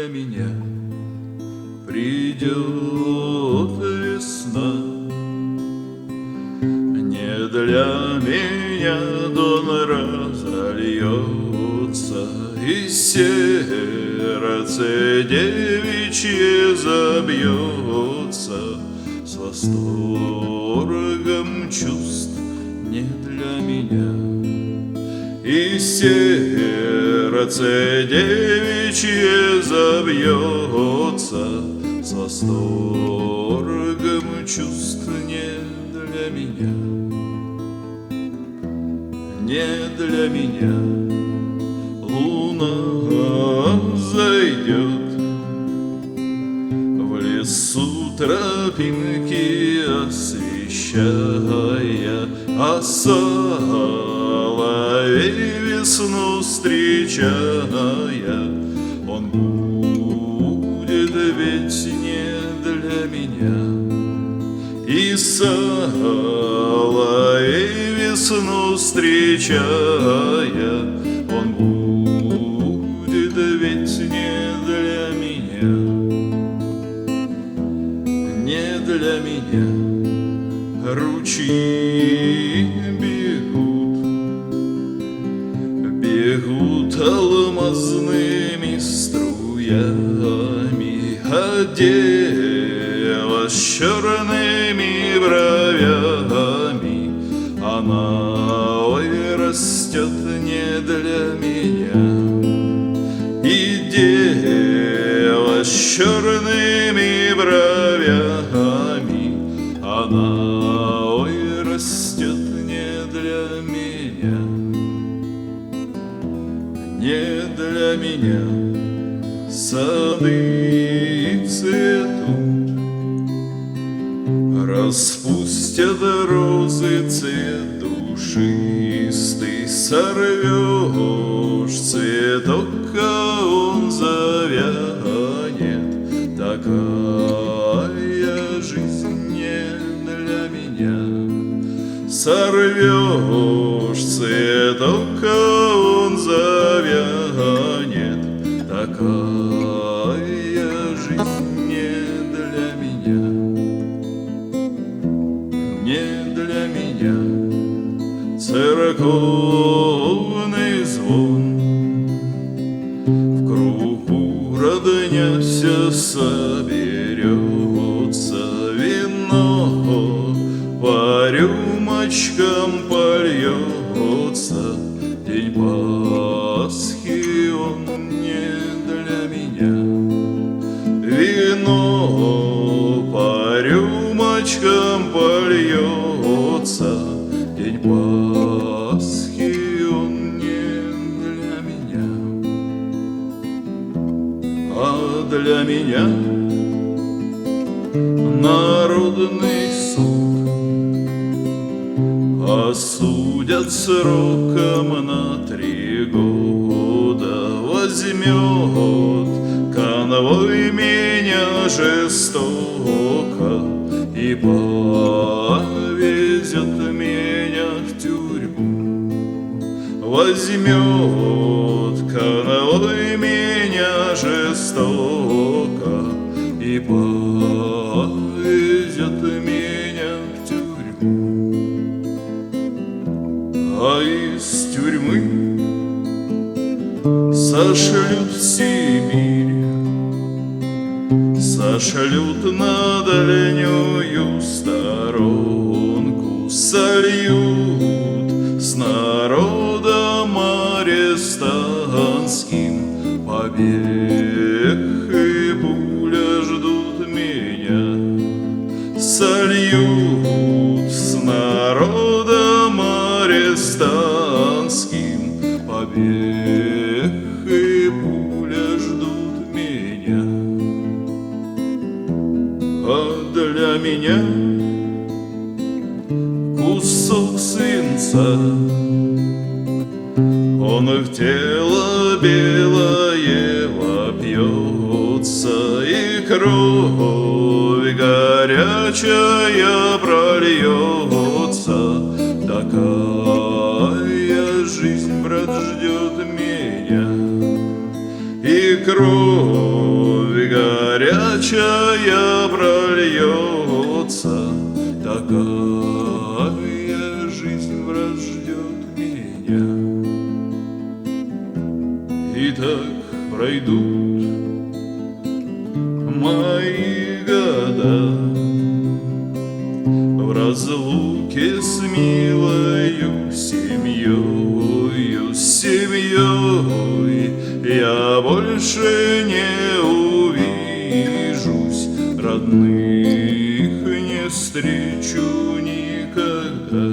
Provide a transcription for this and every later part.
меня придет весна. Не для меня Дон разольется, и сердце девичье забьется с восторгом чувств. Не для меня, и сердце девичье забьется с восторгом чувств. Не для меня, не для меня луна зайдет, в лесу тропинки освещая, а соловей весну встречая, он будет ведь не для меня. И соловей весну встречая, он будет ведь не для меня, не для меня. Ручьи бегут алмазными струями, а дева с черными бровями, она, ой, растет не для меня. И дева с черными бровями, она, ой, растет не для меня, не для меня. Сады цветут, распустят розы цвет душистый, сорвешь цветок, а он завянет. Такая жизнь не для меня. Сорвешь цветок, а он завянет. Такая жизнь не для меня, не для меня. Церковный звон, в кругу родня вся соберется, вино по рюмочкам польется. День Пасхи он не для меня. Вино по рюмочкам польется. День Пасхи он не для меня, а для меня народный суд. Осудят сроком на 3 года, возьмет конвой меня жестоко и повезет меня в тюрьму. Возьмет конвой меня жестоко и повезет меня в тюрьму. А из тюрьмы сошлют в Сибирь, сошлют на дальнюю сторонку, сольют с народом арестантским. Побег и пуля ждут меня, сольют с народом арестантским. Побег и пуля ждут меня, а для меня кусок свинца. Он в тело белое вопьется, и кровь горячая прольется. Такая жизнь, брат, ждет меня, и кровь горячая прольется, такая жизнь враз ждет меня. И так пройдут мои года в разлуке с милою семьей, я больше не увижусь, родных не встречу никогда.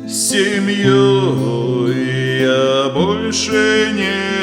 С семьей я больше не